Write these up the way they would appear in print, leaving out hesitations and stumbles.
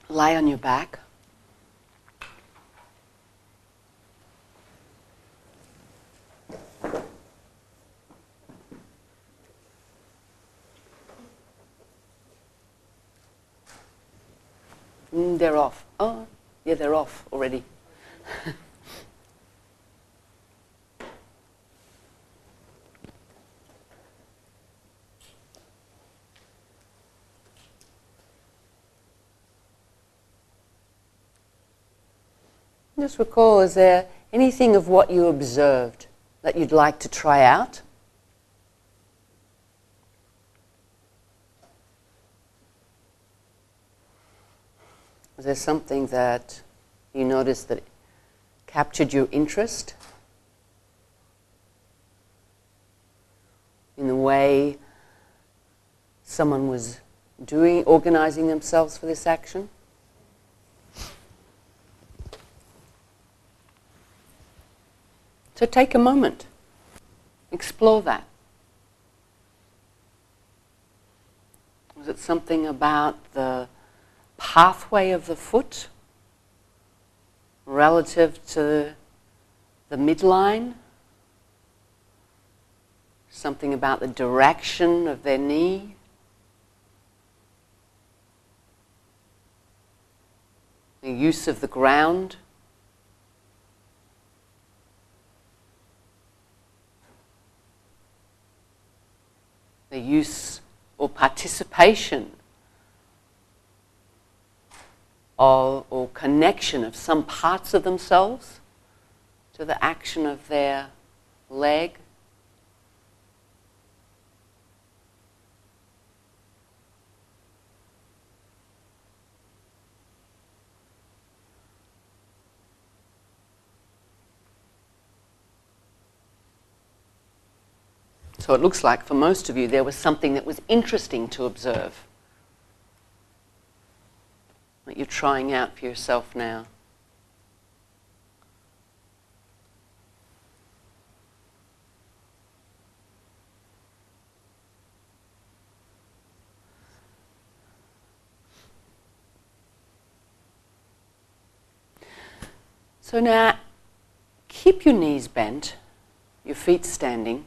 lie on your back. They're off. Oh, yeah, they're off already. Just recall, is there anything of what you observed that you'd like to try out? Is there something that you noticed that captured your interest in the way someone was organizing themselves for this action? So take a moment, explore that. Was it something about the pathway of the foot relative to the midline? Something about the direction of their knee? The use of the ground? The use or participation of, or connection of some parts of themselves to the action of their leg. So it looks like for most of you there was something that was interesting to observe, that you're trying out for yourself now. So now keep your knees bent, your feet standing.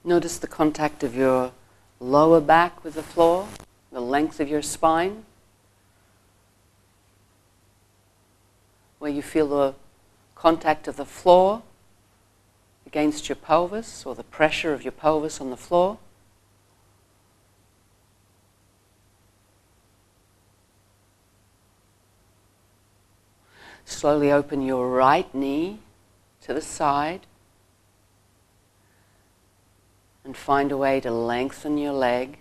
Notice the contact of your lower back with the floor, the length of your spine, where you feel the contact of the floor against your pelvis, or the pressure of your pelvis on the floor. Slowly open your right knee to the side and find a way to lengthen your leg,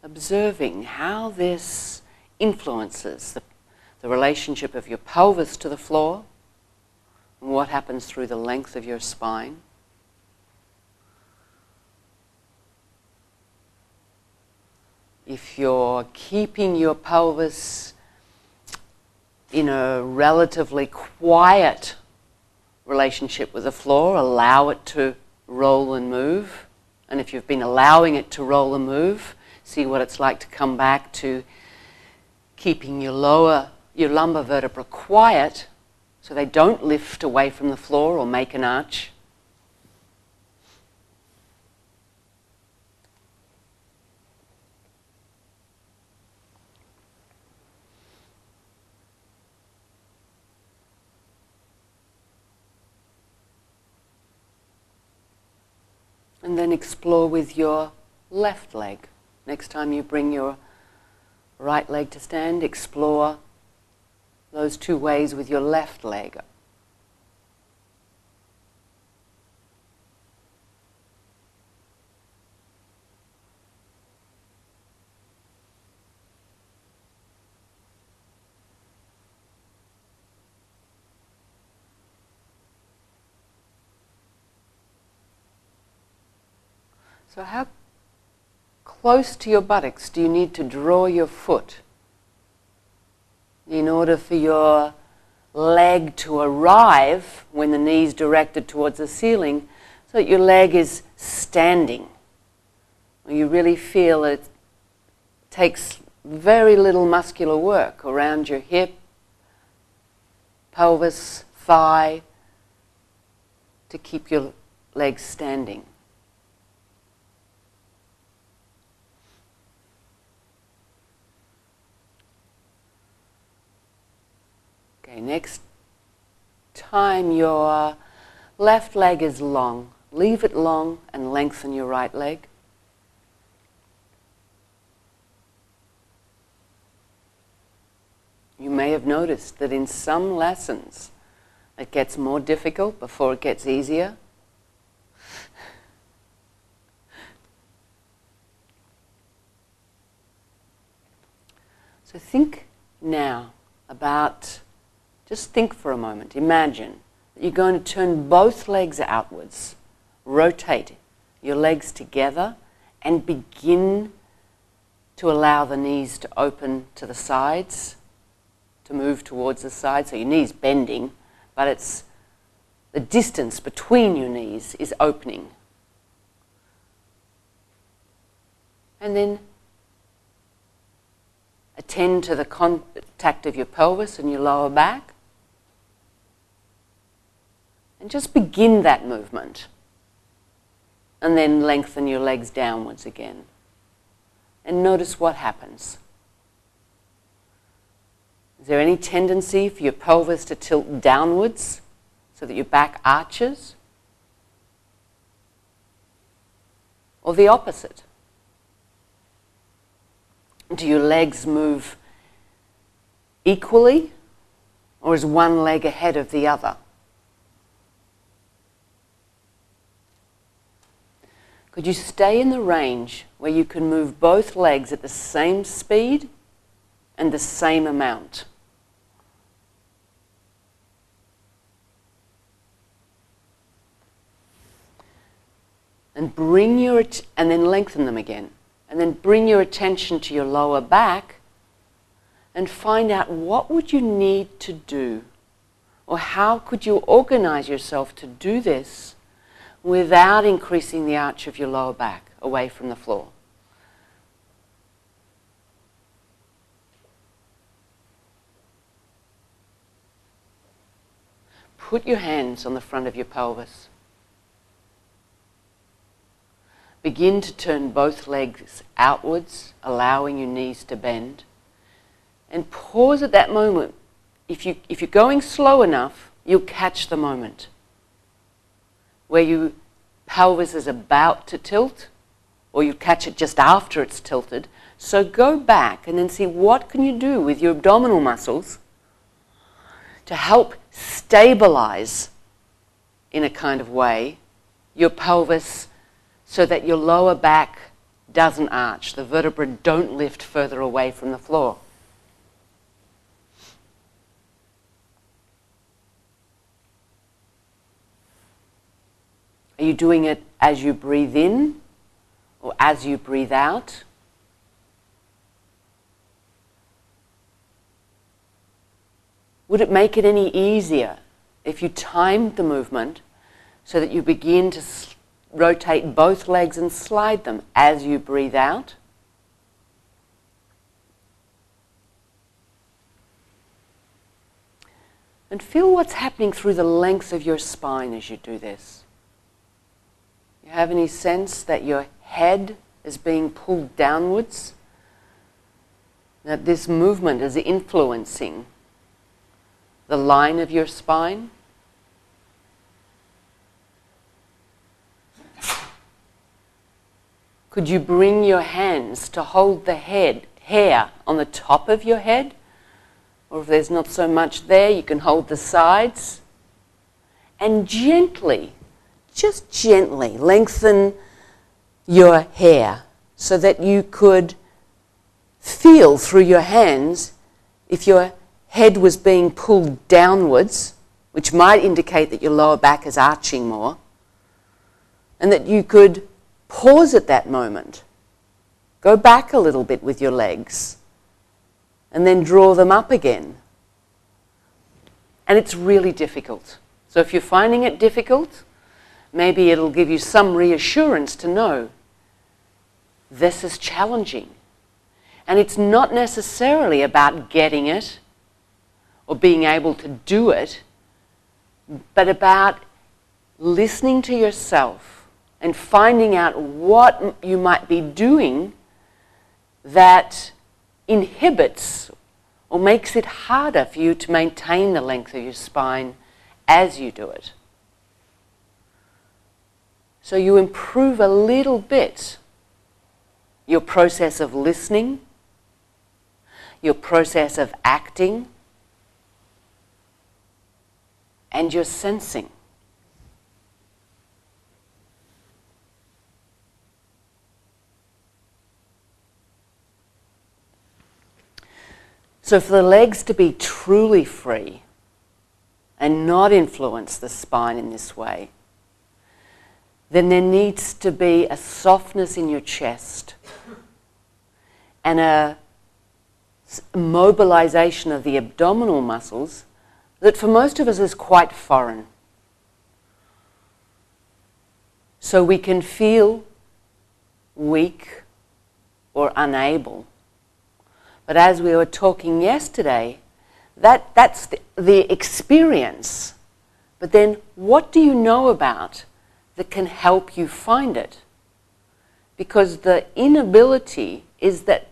observing how this influences the relationship of your pelvis to the floor and what happens through the length of your spine. If you're keeping your pelvis in a relatively quiet relationship with the floor, allow it to roll and move. And if you've been allowing it to roll and move, see what it's like to come back to keeping your lumbar vertebra quiet so they don't lift away from the floor or make an arch. And then explore with your left leg. Next time you bring your right leg to stand, explore those two ways with your left leg. So how close to your buttocks do you need to draw your foot in order for your leg to arrive when the knee's directed towards the ceiling, so that your leg is standing? You really feel that takes very little muscular work around your hip, pelvis, thigh, to keep your legs standing. Okay, next time your left leg is long, leave it long and lengthen your right leg. You may have noticed that in some lessons it gets more difficult before it gets easier. So think now about, just think for a moment, imagine that you're going to turn both legs outwards, rotate your legs together and begin to allow the knees to open to the sides, to move towards the side. So your knees bending, but it's the distance between your knees is opening. And then attend to the contact of your pelvis and your lower back. And just begin that movement. And then lengthen your legs downwards again. And notice what happens. Is there any tendency for your pelvis to tilt downwards so that your back arches? Or the opposite? Do your legs move equally, or is one leg ahead of the other? Could you stay in the range where you can move both legs at the same speed and the same amount? And and then lengthen them again. And then bring your attention to your lower back and find out what would you need to do, or how could you organize yourself to do this without increasing the arch of your lower back away from the floor. Put your hands on the front of your pelvis. Begin to turn both legs outwards, allowing your knees to bend. And pause at that moment. If you're going slow enough, you'll catch the moment where your pelvis is about to tilt, or you catch it just after it's tilted. So go back and then see what can you do with your abdominal muscles to help stabilize, in a kind of way, your pelvis, so that your lower back doesn't arch, the vertebrae don't lift further away from the floor. Are you doing it as you breathe in or as you breathe out? Would it make it any easier if you timed the movement so that you begin to rotate both legs and slide them as you breathe out? And feel what's happening through the length of your spine as you do this. You have any sense that your head is being pulled downwards? That this movement is influencing the line of your spine? Could you bring your hands to hold the hair on the top of your head? Or if there's not so much there, you can hold the sides. And gently, just gently lengthen your hair so that you could feel through your hands if your head was being pulled downwards, which might indicate that your lower back is arching more, and that you could pause at that moment. Go back a little bit with your legs and then draw them up again. And it's really difficult. So if you're finding it difficult, maybe it'll give you some reassurance to know this is challenging. And it's not necessarily about getting it or being able to do it, but about listening to yourself and finding out what you might be doing that inhibits or makes it harder for you to maintain the length of your spine as you do it. So you improve a little bit your process of listening, your process of acting, and your sensing. So for the legs to be truly free and not influence the spine in this way, then there needs to be a softness in your chest and a mobilization of the abdominal muscles that for most of us is quite foreign. So we can feel weak or unable. But as we were talking yesterday, that's the experience. But then what do you know about that can help you find it? Because the inability is that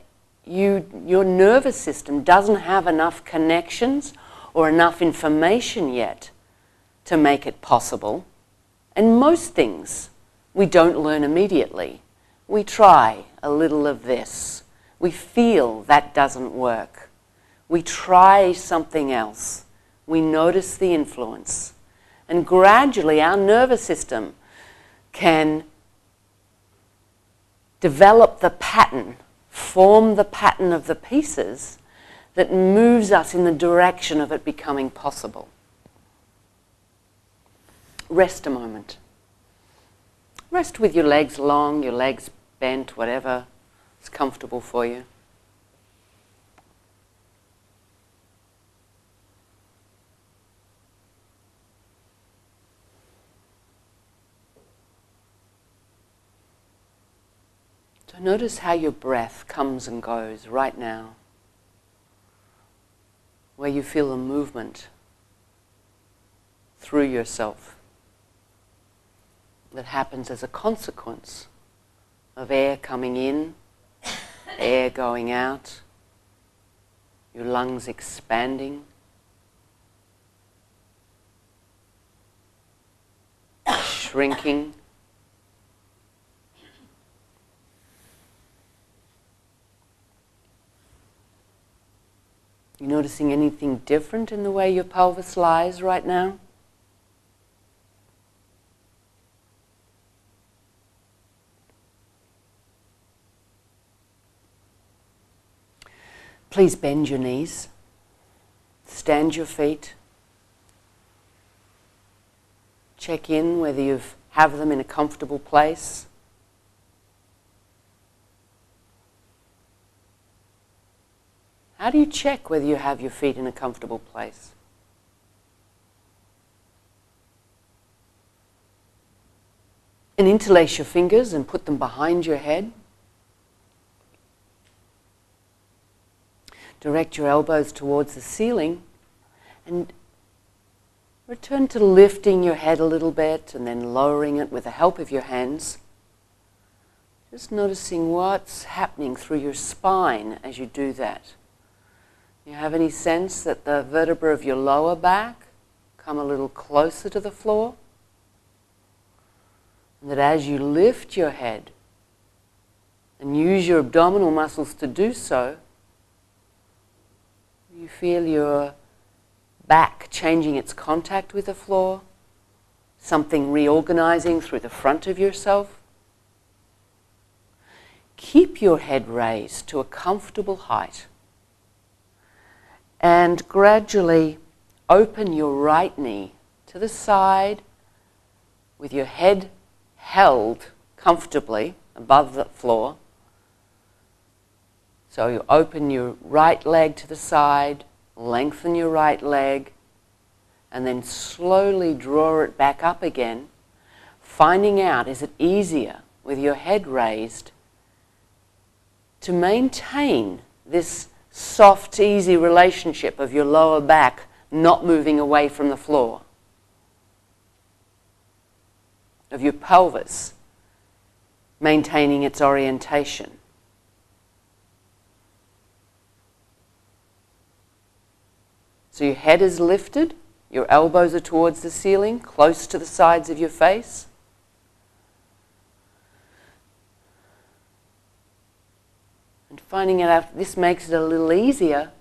your nervous system doesn't have enough connections or enough information yet to make it possible. And most things we don't learn immediately. We try a little of this. We feel that doesn't work. We try something else. We notice the influence. And gradually our nervous system can develop the pattern, form the pattern of the pieces that moves us in the direction of it becoming possible. Rest a moment. Rest with your legs long, your legs bent, whatever is comfortable for you. So notice how your breath comes and goes right now, where you feel a movement through yourself that happens as a consequence of air coming in, air going out, your lungs expanding, shrinking. You noticing anything different in the way your pelvis lies right now? Please bend your knees, stand your feet, check in whether you have them in a comfortable place. How do you check whether you have your feet in a comfortable place? And interlace your fingers and put them behind your head. Direct your elbows towards the ceiling and return to lifting your head a little bit and then lowering it with the help of your hands. Just noticing what's happening through your spine as you do that. You have any sense that the vertebrae of your lower back come a little closer to the floor? And that as you lift your head and use your abdominal muscles to do so, you feel your back changing its contact with the floor, something reorganizing through the front of yourself. Keep your head raised to a comfortable height and gradually open your right knee to the side with your head held comfortably above the floor. So you open your right leg to the side, lengthen your right leg, and then slowly draw it back up again, finding out, is it easier with your head raised to maintain this soft, easy relationship of your lower back not moving away from the floor, of your pelvis maintaining its orientation. So your head is lifted, your elbows are towards the ceiling, close to the sides of your face. And finding out, this makes it a little easier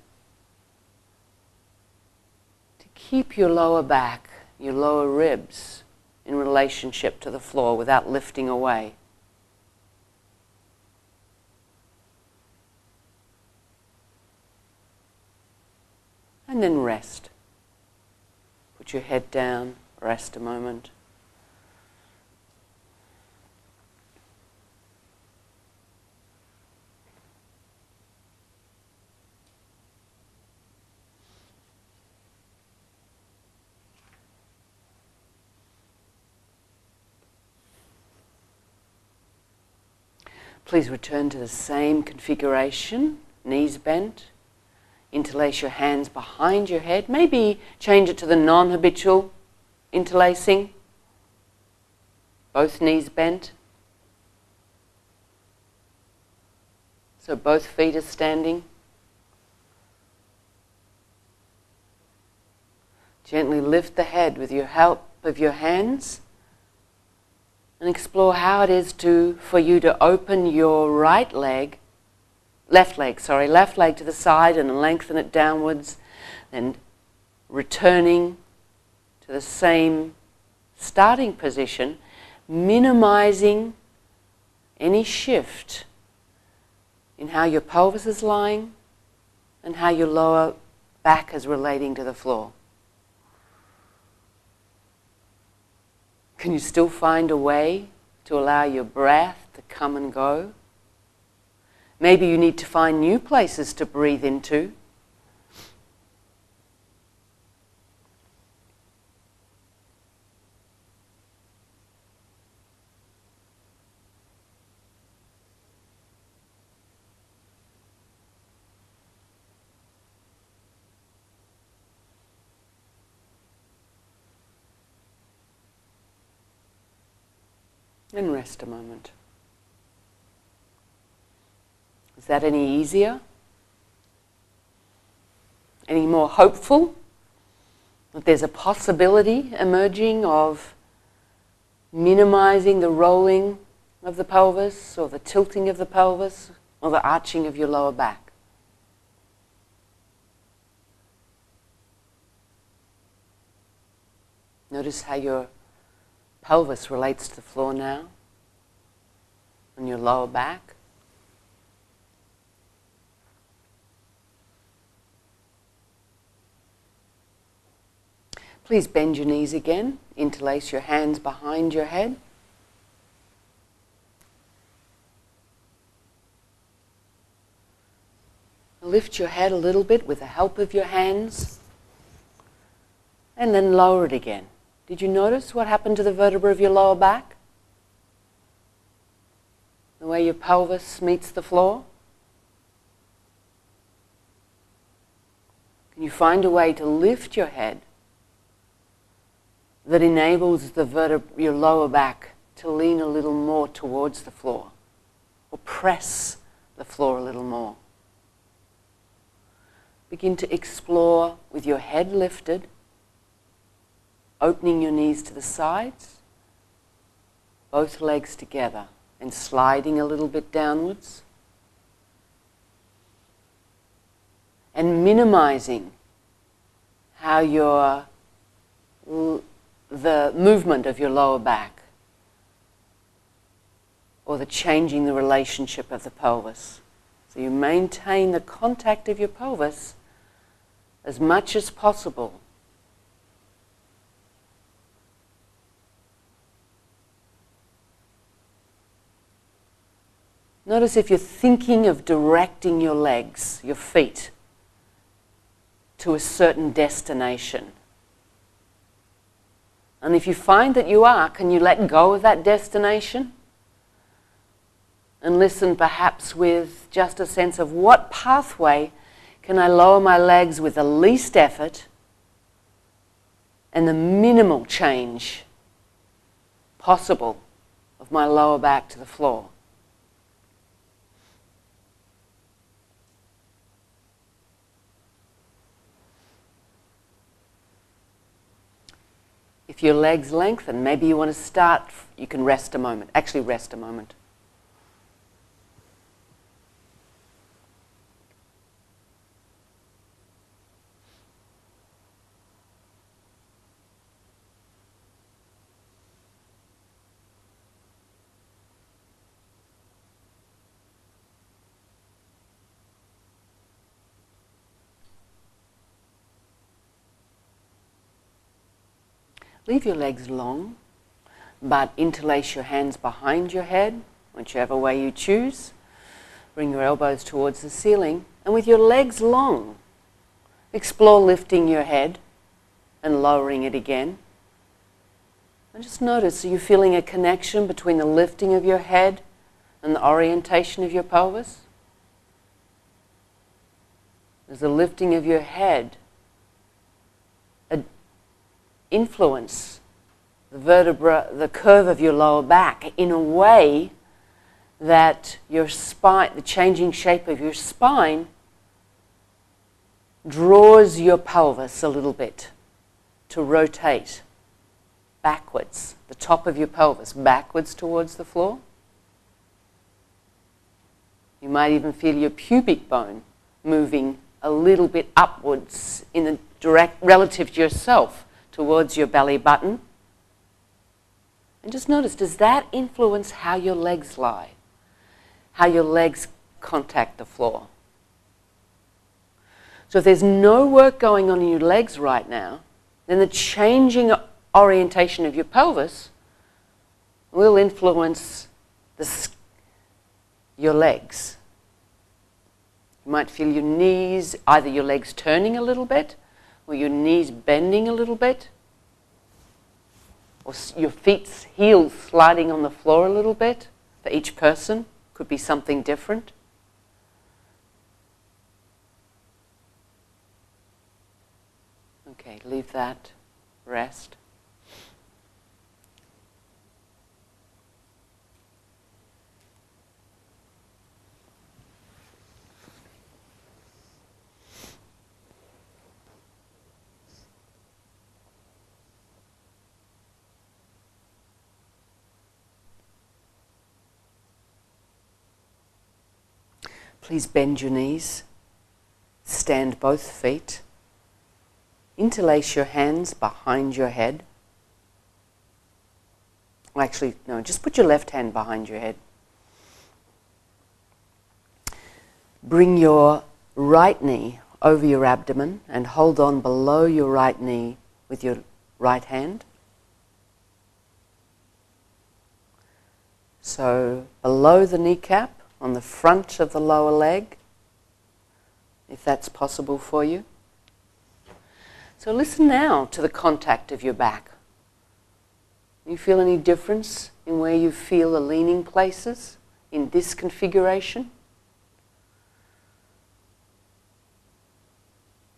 to keep your lower back, your lower ribs in relationship to the floor without lifting away. And then rest. Put your head down, rest a moment. Please return to the same configuration, knees bent. Interlace your hands behind your head. Maybe change it to the non-habitual interlacing. Both knees bent. So both feet are standing. Gently lift the head with your help of your hands and explore how it is for you to open your left leg to the side and lengthen it downwards, then returning to the same starting position, minimizing any shift in how your pelvis is lying and how your lower back is relating to the floor. Can you still find a way to allow your breath to come and go? Maybe you need to find new places to breathe into. And rest a moment. Is that any easier? Any more hopeful? That there's a possibility emerging of minimizing the rolling of the pelvis or the tilting of the pelvis or the arching of your lower back? Notice how your pelvis relates to the floor now and your lower back. Please bend your knees again, interlace your hands behind your head. Lift your head a little bit with the help of your hands and then lower it again. Did you notice what happened to the vertebra of your lower back? The way your pelvis meets the floor? Can you find a way to lift your head that enables your lower back to lean a little more towards the floor or press the floor a little more? Begin to explore with your head lifted, opening your knees to the sides, both legs together and sliding a little bit downwards, and minimizing how the movement of your lower back or the changing the relationship of the pelvis. So you maintain the contact of your pelvis as much as possible. Notice if you're thinking of directing your legs, your feet, to a certain destination. And if you find that you are, can you let go of that destination? And listen perhaps with just a sense of what pathway can I lower my legs with the least effort and the minimal change possible of my lower back to the floor. If your legs lengthen, maybe you want to start, you can rest a moment. Actually, rest a moment. Leave your legs long, but interlace your hands behind your head, whichever way you choose. Bring your elbows towards the ceiling, and with your legs long, explore lifting your head and lowering it again. And just notice, are you feeling a connection between the lifting of your head and the orientation of your pelvis? Does the lifting of your head influence the vertebra, the curve of your lower back in a way that your spine, the changing shape of your spine, draws your pelvis a little bit to rotate backwards, the top of your pelvis backwards towards the floor? You might even feel your pubic bone moving a little bit upwards in the direct relative to yourself, towards your belly button. And just notice, does that influence how your legs lie? How your legs contact the floor? So if there's no work going on in your legs right now, then the changing orientation of your pelvis will influence your legs. You might feel your knees, either your legs turning a little bit, or your knees bending a little bit, or your feet's heels sliding on the floor a little bit. For each person, could be something different. Okay, leave that, rest. Please bend your knees, stand both feet, interlace your hands behind your head. Well, actually, no, just put your left hand behind your head. Bring your right knee over your abdomen and hold on below your right knee with your right hand. So below the kneecap, on the front of the lower leg, if that's possible for you. So listen now to the contact of your back. You feel any difference in where you feel the leaning places in this configuration?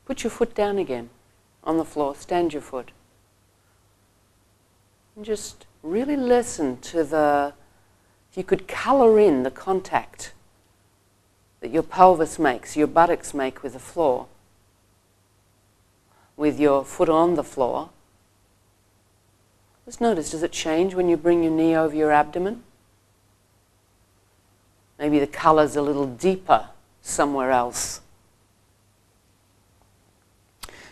Put your foot down again on the floor, stand your foot. And just really listen to if you could colour in the contact that your pelvis makes, your buttocks make with the floor, with your foot on the floor. Just notice, does it change when you bring your knee over your abdomen? Maybe the colour's a little deeper somewhere else.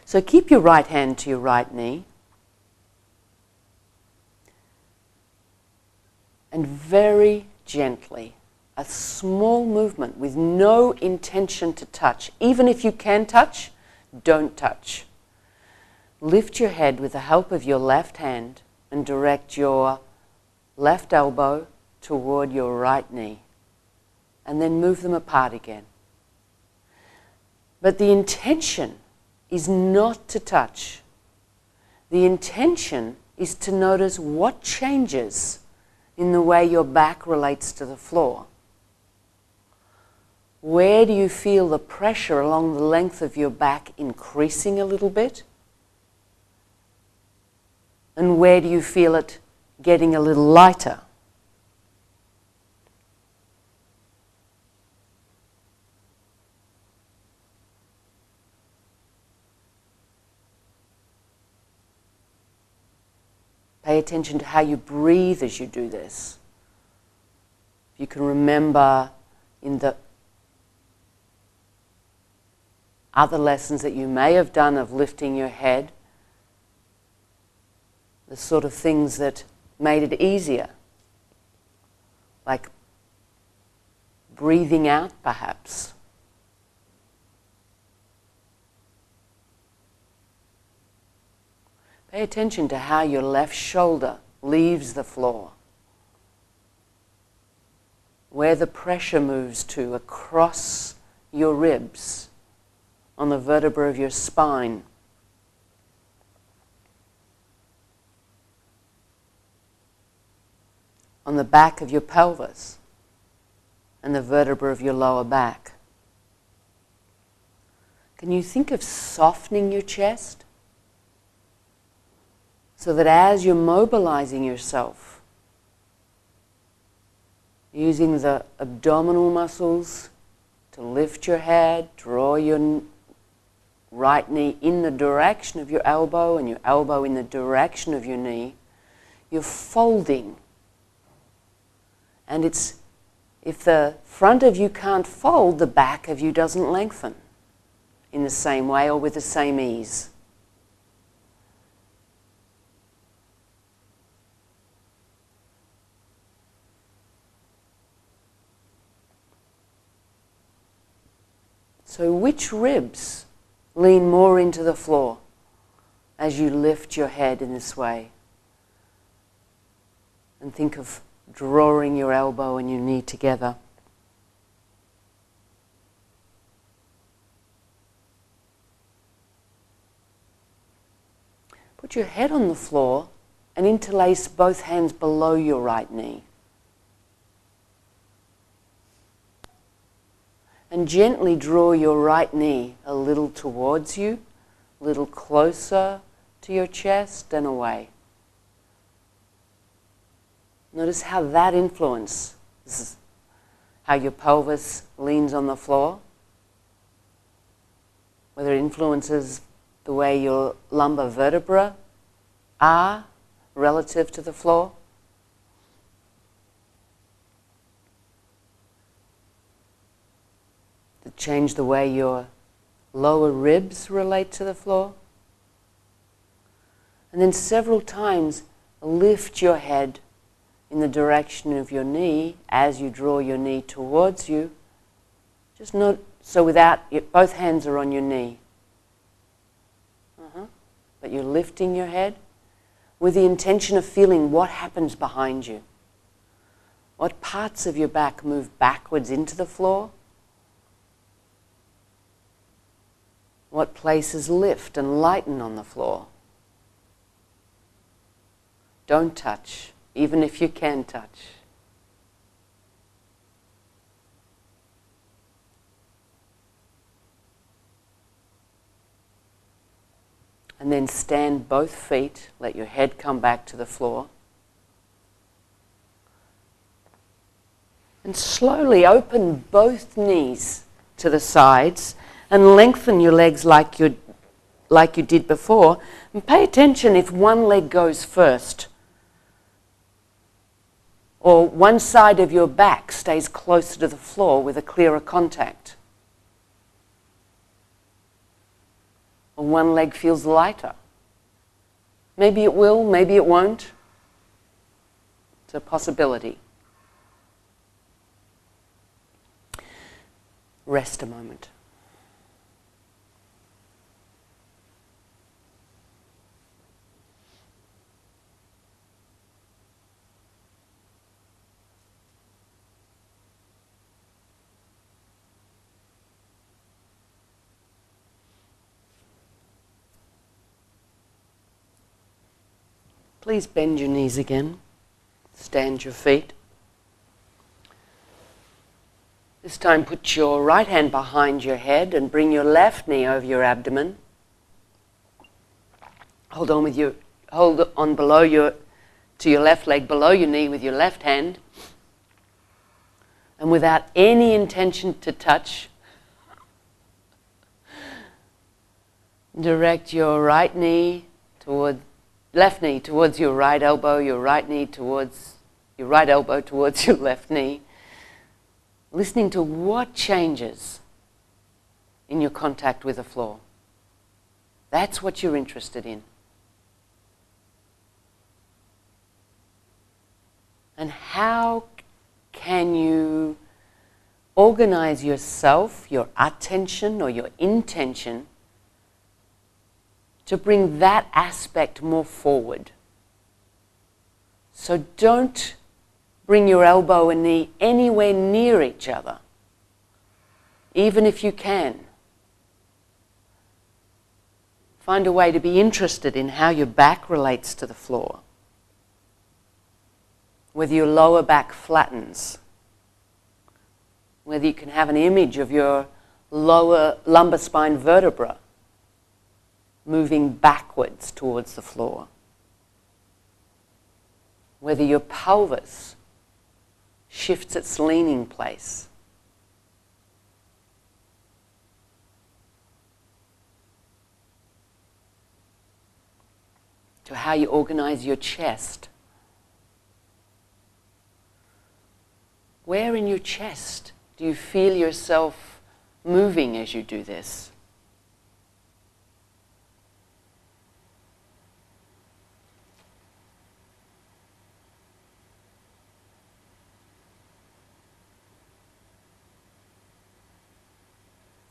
So keep your right hand to your right knee. And very gently, a small movement with no intention to touch. Even if you can touch, don't touch. Lift your head with the help of your left hand and direct your left elbow toward your right knee. And then move them apart again. But the intention is not to touch. The intention is to notice what changes in the way your back relates to the floor. Where do you feel the pressure along the length of your back increasing a little bit? And where do you feel it getting a little lighter? Pay attention to how you breathe as you do this. If you can remember in the other lessons that you may have done of lifting your head, the sort of things that made it easier, like breathing out perhaps. Pay attention to how your left shoulder leaves the floor, where the pressure moves to across your ribs, on the vertebra of your spine. On the back of your pelvis and the vertebra of your lower back. Can you think of softening your chest so that as you're mobilizing yourself, using the abdominal muscles to lift your head, draw your right knee in the direction of your elbow and your elbow in the direction of your knee, you're folding. And it's, if the front of you can't fold, the back of you doesn't lengthen in the same way or with the same ease. So which ribs lean more into the floor as you lift your head in this way? And think of drawing your elbow and your knee together. Put your head on the floor and interlace both hands below your right knee. And gently draw your right knee a little towards you, a little closer to your chest and away. Notice how that influences how your pelvis leans on the floor, whether it influences the way your lumbar vertebra are relative to the floor. To change the way your lower ribs relate to the floor. And then several times lift your head in the direction of your knee as you draw your knee towards you. Just not so without, both hands are on your knee. But you're lifting your head with the intention of feeling what happens behind you. What parts of your back move backwards into the floor? What places lift and lighten on the floor? Don't touch, even if you can touch. And then stand both feet, let your head come back to the floor. And slowly open both knees to the sides and lengthen your legs like you did before. And pay attention if one leg goes first, or one side of your back stays closer to the floor with a clearer contact, or one leg feels lighter. Maybe it will, maybe it won't. It's a possibility. Rest a moment. Please bend your knees again. Stand your feet. This time put your right hand behind your head and bring your left knee over your abdomen. Hold on to your left leg below your knee with your left hand. And without any intention to touch, direct your left knee towards your right elbow, your right elbow towards your left knee. Listening to what changes in your contact with the floor. That's what you're interested in. And how can you organize yourself, your attention or your intention, to bring that aspect more forward? So don't bring your elbow and knee anywhere near each other, even if you can. Find a way to be interested in how your back relates to the floor. Whether your lower back flattens, whether you can have an image of your lower lumbar spine vertebra moving backwards towards the floor, whether your pelvis shifts its leaning place. To how you organize your chest. Where in your chest do you feel yourself moving as you do this?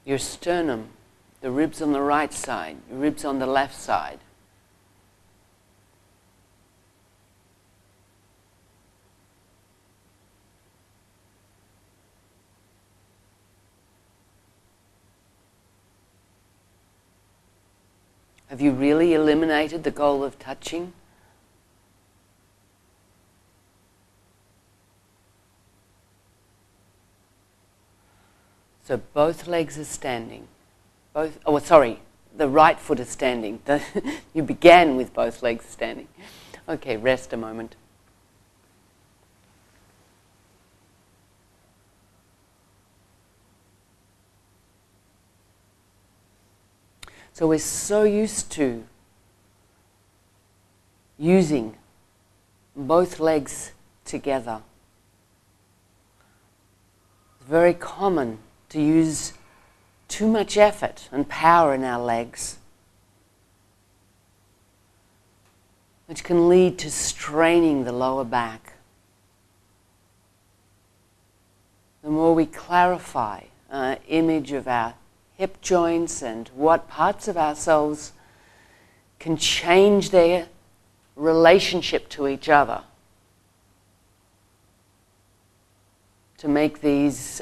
Your sternum, the ribs on the right side, your ribs on the left side. Have you really eliminated the goal of touching? So both legs are standing. The right foot is standing. You began with both legs standing. Okay, rest a moment. So we're so used to using both legs together. It's very common to use too much effort and power in our legs, which can lead to straining the lower back. The more we clarify our image of our hip joints and what parts of ourselves can change their relationship to each other to make these,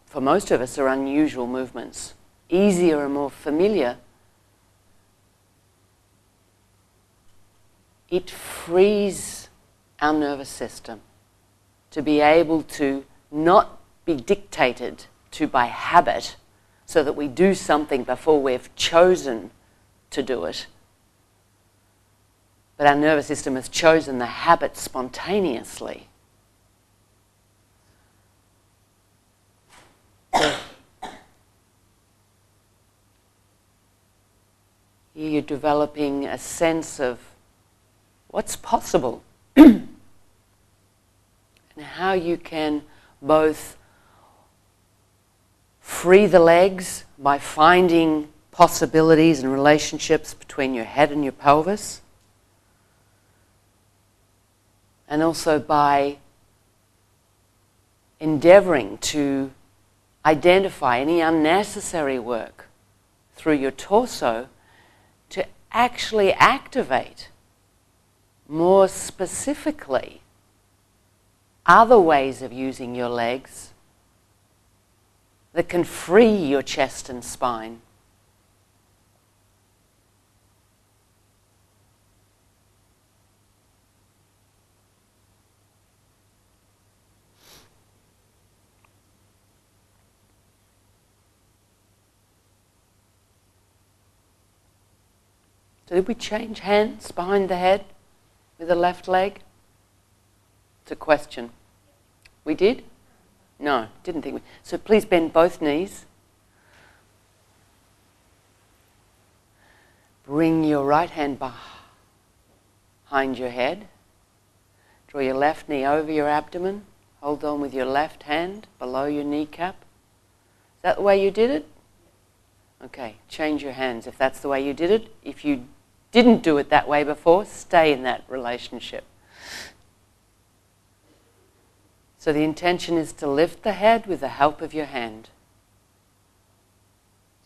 for most of us, are unusual movements easier and more familiar, it frees our nervous system to be able to not be dictated to by habit, so that we do something before we've chosen to do it. But our nervous system has chosen the habit spontaneously. Here you're developing a sense of what's possible and how you can both free the legs by finding possibilities and relationships between your head and your pelvis, and also by endeavoring to identify any unnecessary work through your torso to actually activate more specifically other ways of using your legs that can free your chest and spine. So did we change hands behind the head with the left leg? It's a question. We did? No, didn't think we. So please bend both knees. Bring your right hand behind your head. Draw your left knee over your abdomen. Hold on with your left hand below your kneecap. Is that the way you did it? Okay, change your hands if that's the way you did it. If you didn't do it that way before, stay in that relationship. So the intention is to lift the head with the help of your hand.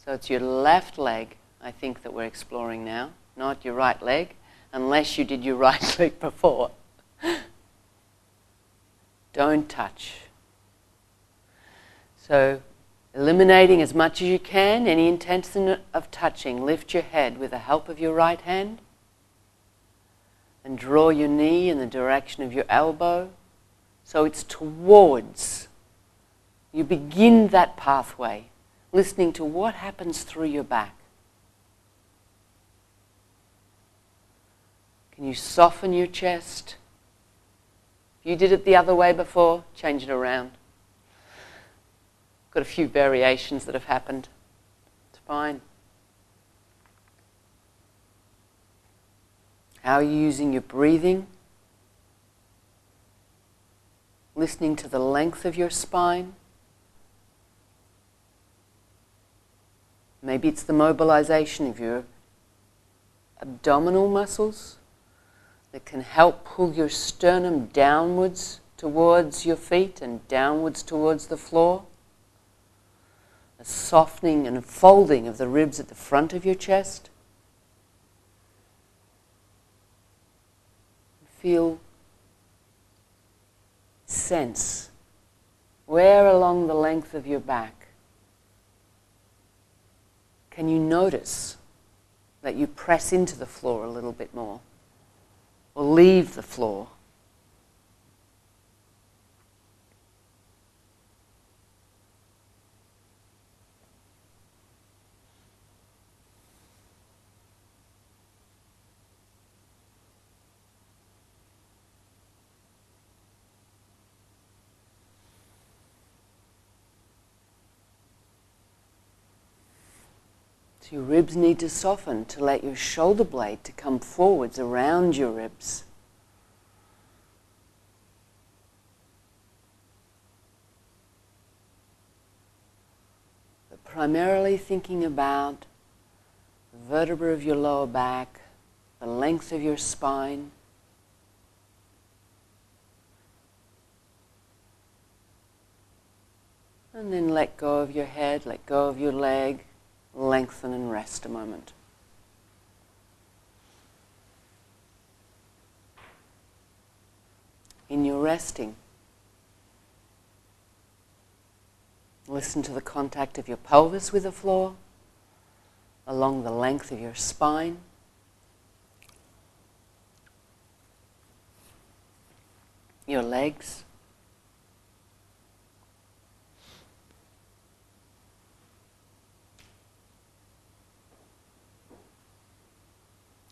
So it's your left leg, I think, that we're exploring now, not your right leg, unless you did your right leg before. Don't touch. So eliminating as much as you can any intention of touching. Lift your head with the help of your right hand and draw your knee in the direction of your elbow. So it's towards. You begin that pathway, listening to what happens through your back. Can you soften your chest? If you did it the other way before, change it around. Got a few variations that have happened. It's fine. How are you using your breathing? Listening to the length of your spine. Maybe it's the mobilization of your abdominal muscles that can help pull your sternum downwards towards your feet and downwards towards the floor. A softening and a folding of the ribs at the front of your chest. Feel, sense where along the length of your back can you notice that you press into the floor a little bit more or leave the floor. So your ribs need to soften to let your shoulder blade to come forwards around your ribs. But primarily thinking about the vertebra of your lower back, the length of your spine. And then let go of your head, let go of your leg. Lengthen and rest a moment. In your resting, listen to the contact of your pelvis with the floor, along the length of your spine. Your legs.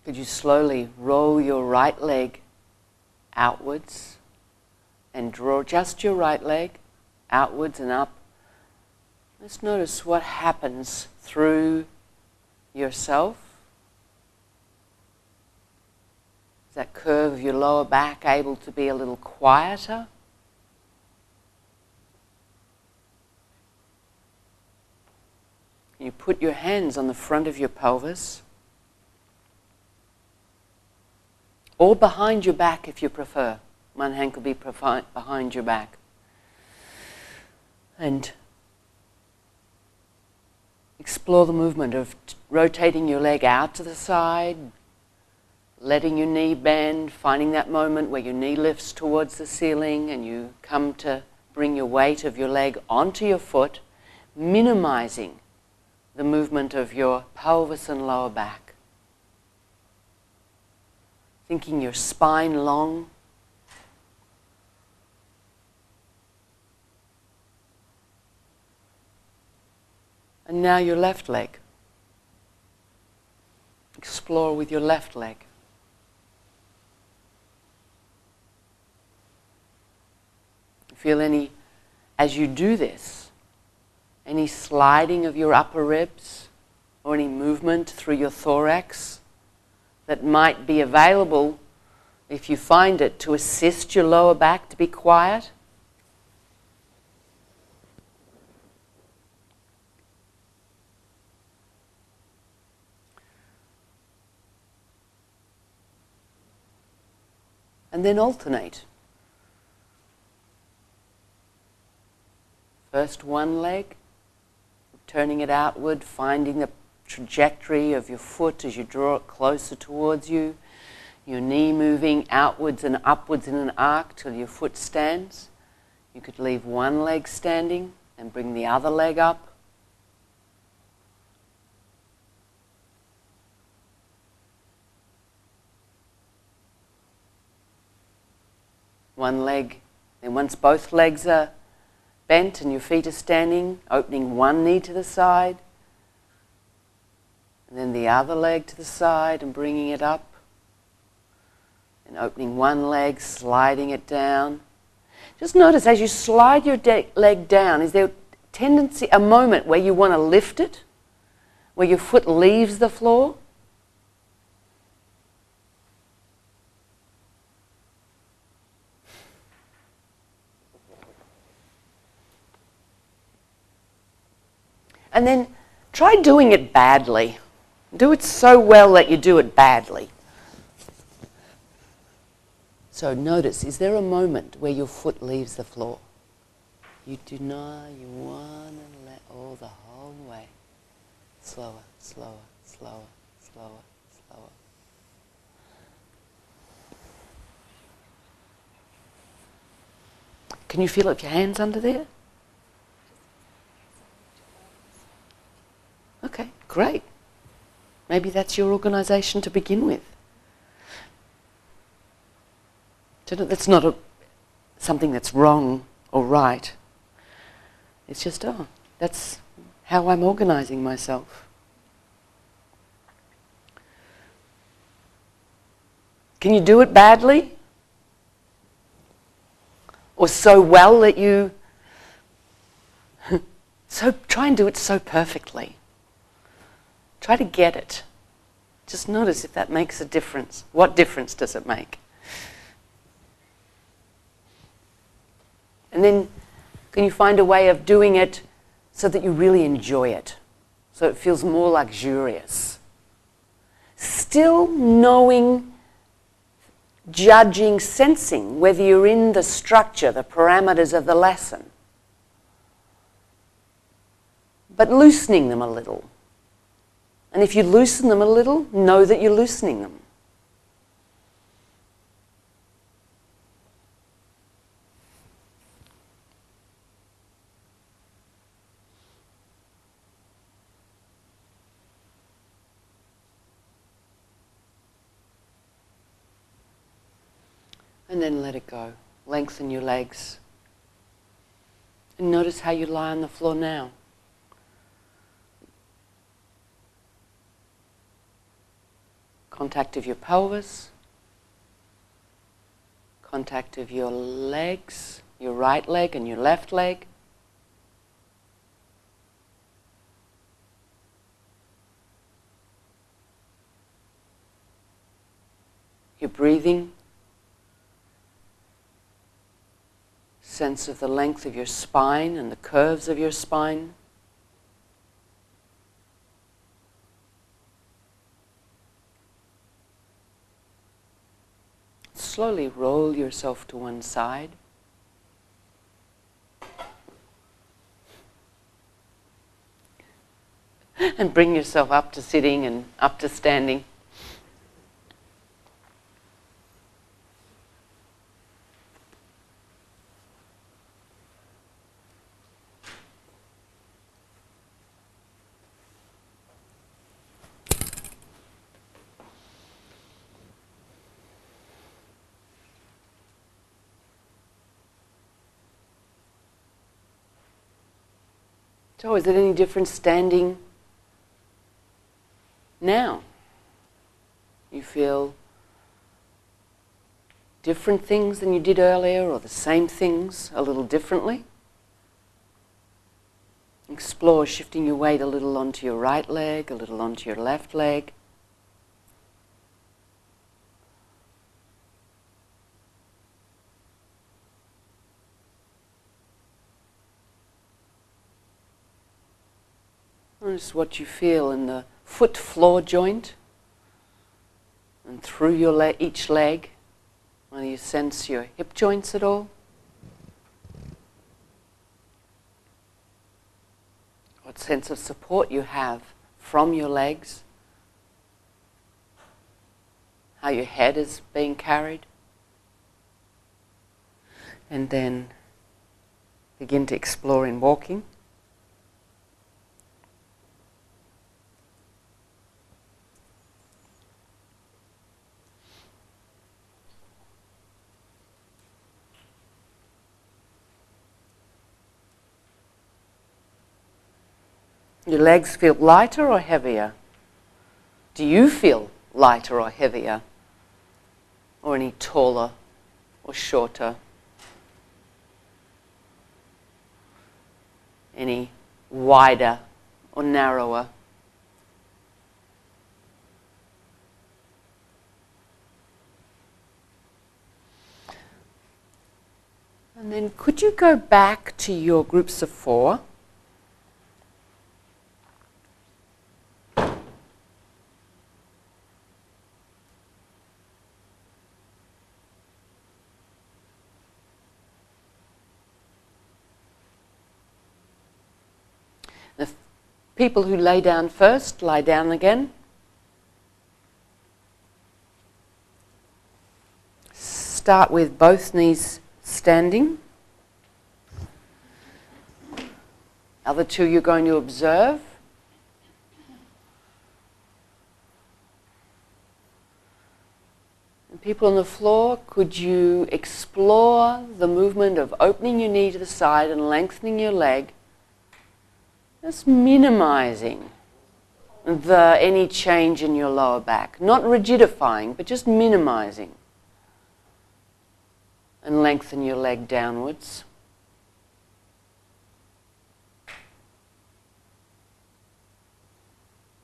Could you slowly roll your right leg outwards and draw just your right leg outwards and up? Let's notice what happens through yourself. Is that curve of your lower back able to be a little quieter? You put your hands on the front of your pelvis. Or behind your back if you prefer. One hand could be behind your back. And explore the movement of rotating your leg out to the side, letting your knee bend, finding that moment where your knee lifts towards the ceiling and you come to bring your weight of your leg onto your foot, minimizing the movement of your pelvis and lower back. Thinking your spine long. And now your left leg. Explore with your left leg. Feel any, as you do this, any sliding of your upper ribs or any movement through your thorax that might be available, if you find it, to assist your lower back to be quiet. And then alternate. First one leg, turning it outward, finding the trajectory of your foot as you draw it closer towards you, your knee moving outwards and upwards in an arc till your foot stands. You could leave one leg standing and bring the other leg up. One leg, and once both legs are bent and your feet are standing, opening one knee to the side, and then the other leg to the side and bringing it up, and opening one leg, sliding it down. Just notice as you slide your leg down, is there a moment where you want to lift it, where your foot leaves the floor? And then try doing it badly. Do it so well that you do it badly. So notice, is there a moment where your foot leaves the floor? You do not, you want to let all the whole way. Slower, slower, slower, slower, slower. Can you feel it with your hands under there? Okay, great. Maybe that's your organisation to begin with. That's not something that's wrong or right. It's just, that's how I'm organising myself. Can you do it badly? Or so well that you... So try and do it so perfectly. Try to get it. Just notice if that makes a difference. What difference does it make? And then can you find a way of doing it so that you really enjoy it? So it feels more luxurious. Still knowing, judging, sensing whether you're in the structure, the parameters of the lesson. But loosening them a little. And if you loosen them a little, know that you're loosening them. And then let it go. Lengthen your legs. And notice how you lie on the floor now. Contact of your pelvis, contact of your legs, your right leg and your left leg. Your breathing, sense of the length of your spine and the curves of your spine. Slowly roll yourself to one side. And bring yourself up to sitting and up to standing. So is it any different standing now? You feel different things than you did earlier, or the same things a little differently? Explore shifting your weight a little onto your right leg, a little onto your left leg. Notice what you feel in the foot floor joint and through your each leg. Whether you sense your hip joints at all. What sense of support you have from your legs. How your head is being carried. And then begin to explore in walking. Your legs feel lighter or heavier? Do you feel lighter or heavier? Or any taller or shorter? Any wider or narrower? And then could you go back to your groups of 4? The people who lay down first, lie down again. Start with both knees standing. Other two you're going to observe. And people on the floor, could you explore the movement of opening your knee to the side and lengthening your leg? Just minimizing any change in your lower back. Not rigidifying, but just minimizing. And lengthen your leg downwards.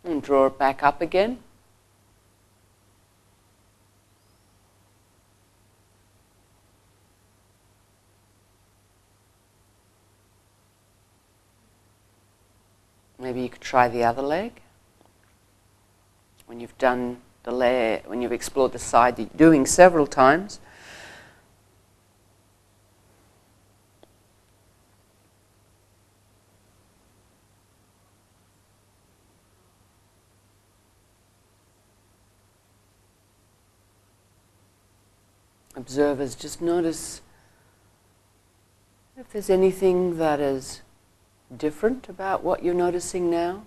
And draw it back up again. Maybe you could try the other leg. When you've done the leg, when you've explored the side that you're doing several times. Observers, just notice if there's anything that is different about what you're noticing now.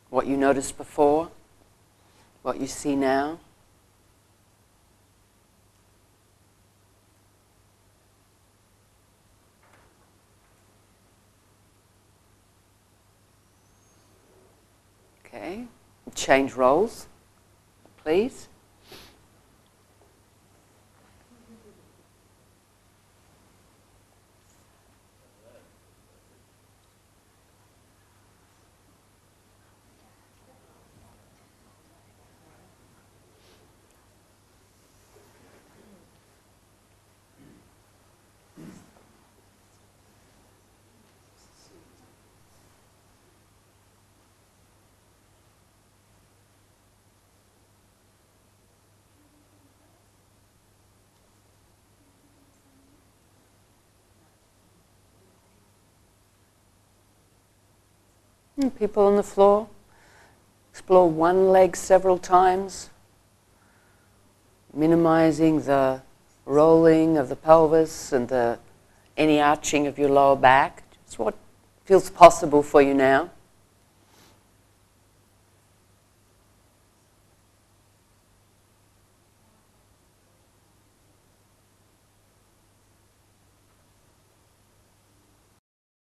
What you noticed before, what you see now. Okay, change roles, please. And people on the floor, explore one leg several times, minimizing the rolling of the pelvis and any arching of your lower back. Just what feels possible for you now.